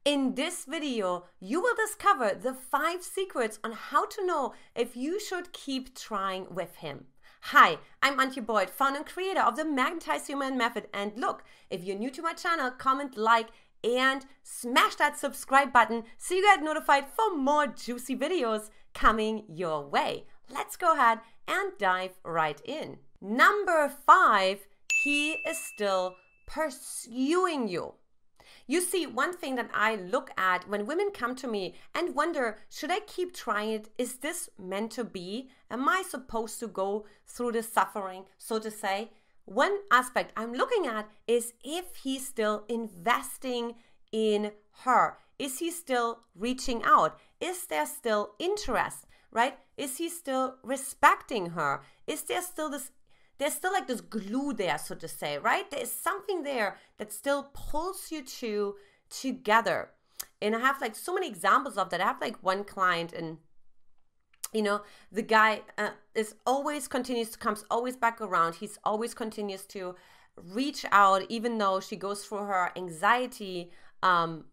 In this video, you will discover the 5 secrets on how to know if you should keep trying with him. Hi, I'm Antia, founder and creator of the Magnetize Your Man Method. And look, if you're new to my channel, comment, like, and smash that subscribe button so you get notified for more juicy videos coming your way. Let's go ahead and dive right in. Number 5, he is still pursuing you. You see, one thing that I look at when women come to me and wonder, should I keep trying it? Is this meant to be? Am I supposed to go through the suffering, so to say? One aspect I'm looking at is if he's still investing in her. Is he still reaching out? Is there still interest, right? Is he still respecting her? Is there still this? There's still like this glue there, so to say, right? There is something there that still pulls you two together. And I have like so many examples of that. I have like one client, and you know, the guy comes always back around. He's always continues to reach out, even though she goes through her anxiety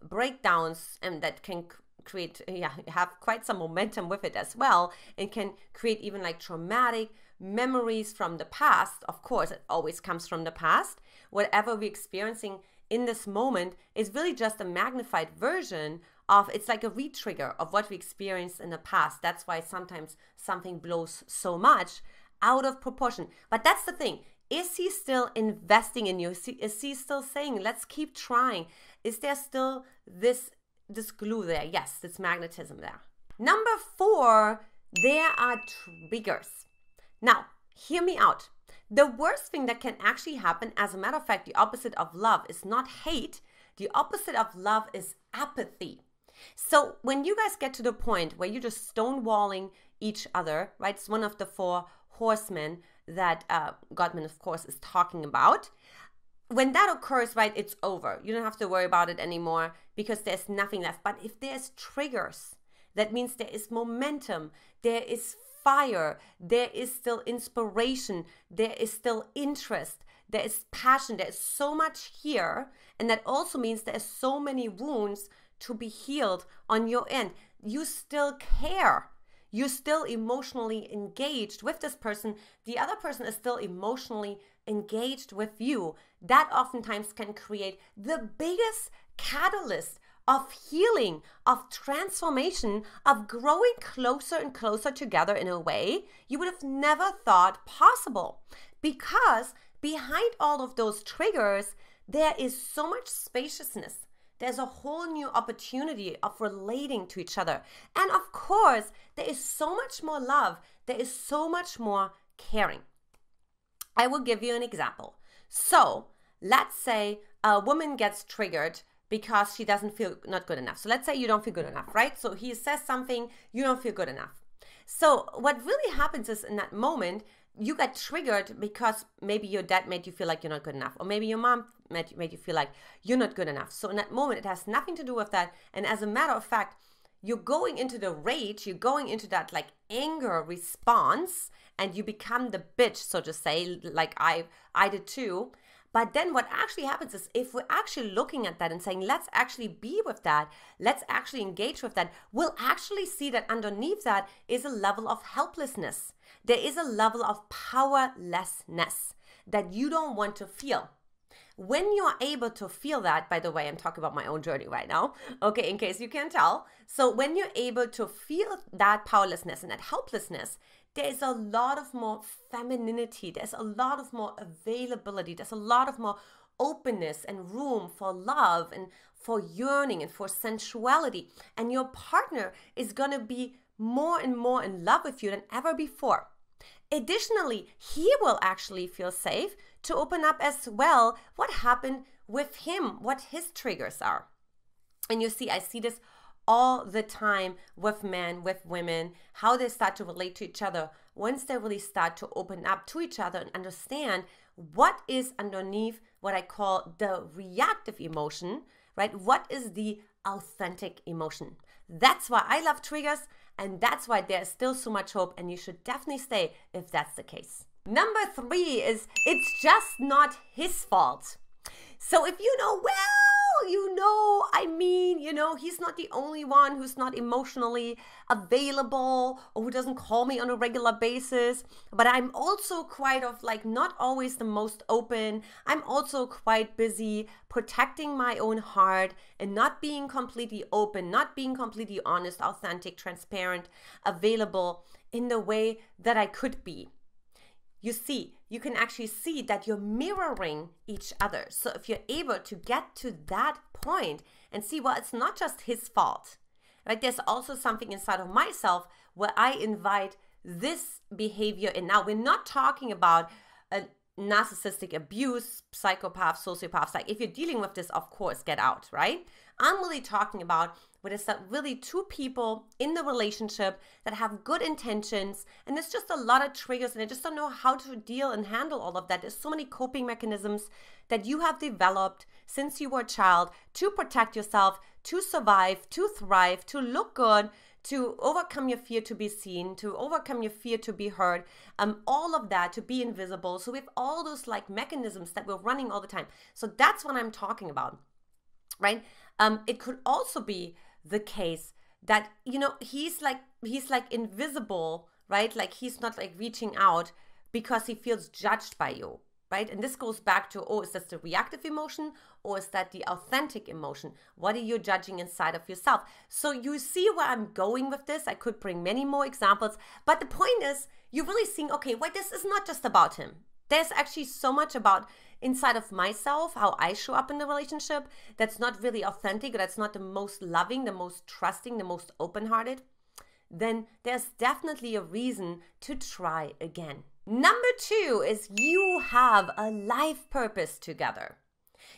breakdowns, and that can create, have quite some momentum with it as well, and can create even like traumatic memories from the past. Of course, it always comes from the past. Whatever we're experiencing in this moment is really just a magnified version of, it's like a re-trigger of what we experienced in the past. That's why sometimes something blows so much out of proportion. But that's the thing. Is he still investing in you? Is he still saying, let's keep trying? Is there still this glue there? Yes, this magnetism there. Number 4, there are triggers. Now, hear me out. The worst thing that can actually happen, as a matter of fact, the opposite of love is not hate. The opposite of love is apathy. So when you guys get to the point where you're just stonewalling each other, right? It's one of the 4 horsemen that Gottman, of course, is talking about. When that occurs, right, it's over. You don't have to worry about it anymore because there's nothing left. But if there's triggers, that means there is momentum, there is fire, there is still inspiration, there is still interest, there is passion, there is so much here. And that also means there are so many wounds to be healed on your end. You still care. You're still emotionally engaged with this person. The other person is still emotionally engaged with you. That oftentimes can create the biggest catalyst of healing, of transformation, of growing closer and closer together in a way you would have never thought possible. Because behind all of those triggers, there is so much spaciousness. There's a whole new opportunity of relating to each other. And of course, there is so much more love. There is so much more caring. I will give you an example. So let's say a woman gets triggered because she doesn't feel not good enough. So let's say you don't feel good enough, right? So he says something, you don't feel good enough. So what really happens is, in that moment, you got triggered because maybe your dad made you feel like you're not good enough, or maybe your mom made you feel like you're not good enough. So in that moment, it has nothing to do with that. And as a matter of fact, you're going into the rage, you're going into that like anger response, and you become the bitch, so to say, like I did too. But then what actually happens is, if we're actually looking at that and saying, let's actually be with that, let's actually engage with that, we'll actually see that underneath that is a level of helplessness. There is a level of powerlessness that you don't want to feel. When you are able to feel that, by the way, I'm talking about my own journey right now, okay, in case you can't tell. So when you're able to feel that powerlessness and that helplessness, there's a lot of more femininity, there's a lot of more availability, there's a lot of more openness and room for love and for yearning and for sensuality. And your partner is going to be more and more in love with you than ever before. Additionally, he will actually feel safe to open up as well what happened with him, what his triggers are. And you see, I see this all the time with men, with women, how they start to relate to each other once they really start to open up to each other and understand what is underneath what I call the reactive emotion, right? What is the authentic emotion? That's why I love triggers, and that's why there's still so much hope, and you should definitely stay if that's the case. Number 3 is, it's just not his fault. So if you know, well, know, he's not the only one who's not emotionally available or who doesn't call me on a regular basis, but I'm also quite of like not always the most open. I'm also quite busy protecting my own heart and not being completely open, not being completely honest, authentic, transparent, available in the way that I could be. You see, you can actually see that you're mirroring each other. So if you're able to get to that point and see, well, it's not just his fault, right? There's also something inside of myself where I invite this behavior in. Now, we're not talking about a narcissistic abuse, psychopaths, sociopaths. Like if you're dealing with this, of course, get out, right? I'm really talking about where there's really two people in the relationship that have good intentions, and there's just a lot of triggers, and I just don't know how to deal and handle all of that. There's so many coping mechanisms that you have developed since you were a child to protect yourself, to survive, to thrive, to look good, to overcome your fear to be seen, to overcome your fear to be heard, all of that, to be invisible. So we have all those like mechanisms that we're running all the time. So that's what I'm talking about, right? It could also be the case that, you know, he's like invisible, right? Like he's not like reaching out because he feels judged by you, right? And this goes back to, oh, is that the reactive emotion or is that the authentic emotion? What are you judging inside of yourself? So you see where I'm going with this. I could bring many more examples, but the point is you're really seeing, okay, wait, this is not just about him. There's actually so much about inside of myself, how I show up in the relationship that's not really authentic, or that's not the most loving, the most trusting, the most open-hearted. Then there's definitely a reason to try again. Number 2 is you have a life purpose together.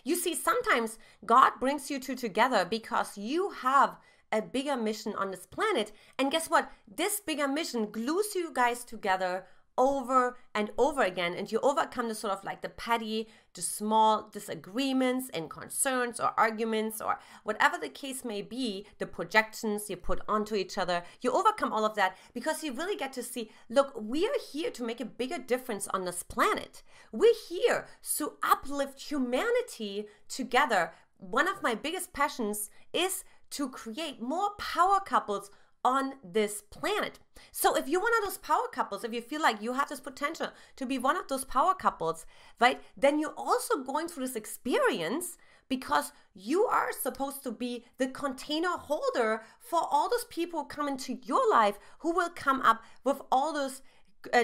You see, sometimes God brings you two together because you have a bigger mission on this planet. And guess what? This bigger mission glues you guys together over and over again, and you overcome the sort of like the petty, the small disagreements and concerns or arguments or whatever the case may be, the projections you put onto each other. You overcome all of that because you really get to see, look, we are here to make a bigger difference on this planet. We're here to uplift humanity together. One of my biggest passions is to create more power couples on this planet. So if you're one of those power couples, if you feel like you have this potential to be one of those power couples, right, then you're also going through this experience because you are supposed to be the container holder for all those people who come into your life who will come up with all those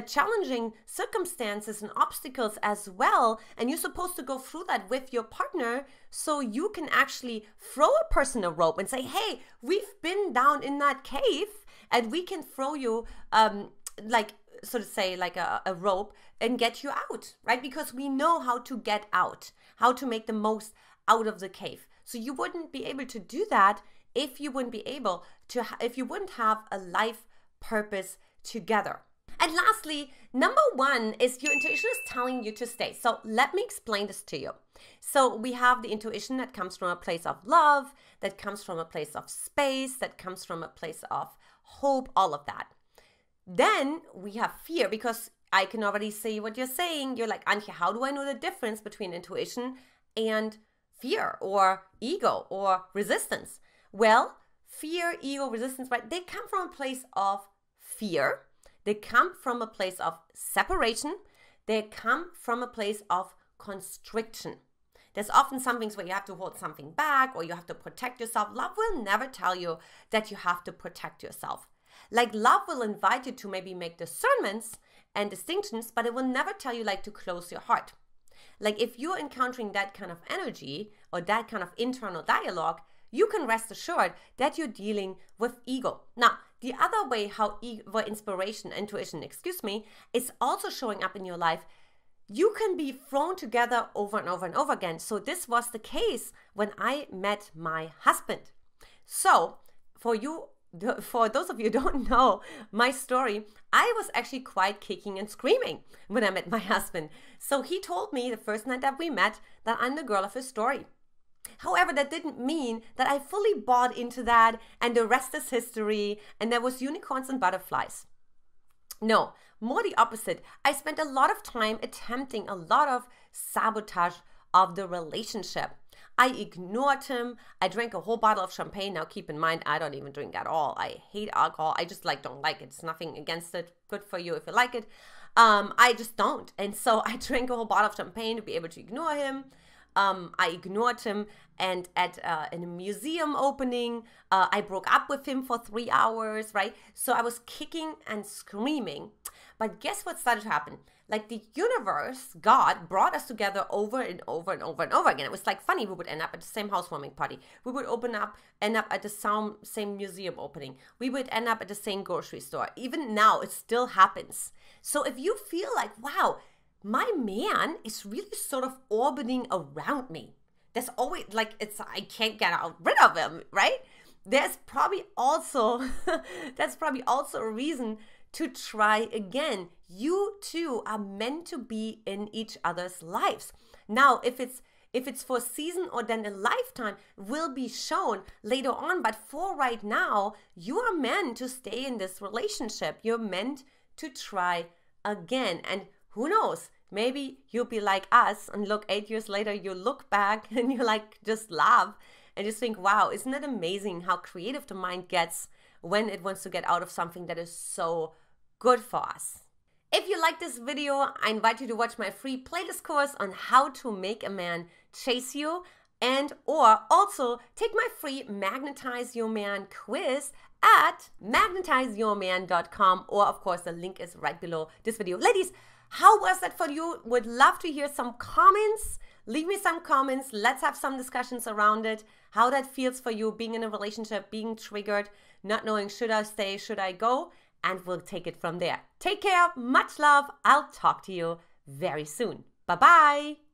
challenging circumstances and obstacles as well, and you're supposed to go through that with your partner so you can actually throw a person a rope and say, hey, we've been down in that cave and we can throw you like so to say like a rope and get you out, right? Because we know how to get out, how to make the most out of the cave. So you wouldn't be able to do that if you wouldn't be able to if you wouldn't have a life purpose together. And lastly, number 1 is your intuition is telling you to stay. So let me explain this to you. So we have the intuition that comes from a place of love, that comes from a place of space, that comes from a place of hope, all of that. Then we have fear, because I can already see what you're saying. You're like, Antia, how do I know the difference between intuition and fear or ego or resistance? Well, fear, ego, resistance, right? They come from a place of fear. They come from a place of separation. They come from a place of constriction. There's often some things where you have to hold something back or you have to protect yourself. Love will never tell you that you have to protect yourself. Like love will invite you to maybe make discernments and distinctions, but it will never tell you like to close your heart. Like if you're encountering that kind of energy or that kind of internal dialogue, you can rest assured that you're dealing with ego. Now, the other way how intuition is also showing up in your life, you can be thrown together over and over and over again. So this was the case when I met my husband. So for those of you who don't know my story, I was actually quite kicking and screaming when I met my husband. So he told me the first night that we met that I'm the girl of his story. However, that didn't mean that I fully bought into that and the rest is history and there was unicorns and butterflies. No, more the opposite. I spent a lot of time attempting a lot of sabotage of the relationship. I ignored him. I drank a whole bottle of champagne. Now keep in mind, I don't even drink at all. I hate alcohol. I just don't like it. It's nothing against it. Good for you if you like it. I just don't. And so I drank a whole bottle of champagne to be able to ignore him. I ignored him, and in a museum opening, I broke up with him for 3 hours, right? So I was kicking and screaming. But guess what started to happen? Like the universe, God, brought us together over and over and over and over again. It was like funny. We would end up at the same housewarming party. We would end up at the same museum opening. We would end up at the same grocery store. Even now, it still happens. So if you feel like, wow, my man is really sort of orbiting around me. There's always I can't get rid of him, right? That's probably also a reason to try again. You two are meant to be in each other's lives. Now, if it's for a season or then a lifetime, will be shown later on. But for right now, you are meant to stay in this relationship. You're meant to try again. And who knows? Maybe you'll be like us and look 8 years later, you look back and you just laugh and just think, wow, isn't it amazing how creative the mind gets when it wants to get out of something that is so good for us. If you like this video, I invite you to watch my free playlist course on how to make a man chase you, or also take my free Magnetize Your Man quiz at magnetizeyourman.com, or of course the link is right below this video. Ladies, how was that for you? Would love to hear some comments. Leave me some comments. Let's have some discussions around it. How that feels for you, being in a relationship, being triggered, not knowing should I stay, should I go? And we'll take it from there. Take care. Much love. I'll talk to you very soon. Bye-bye.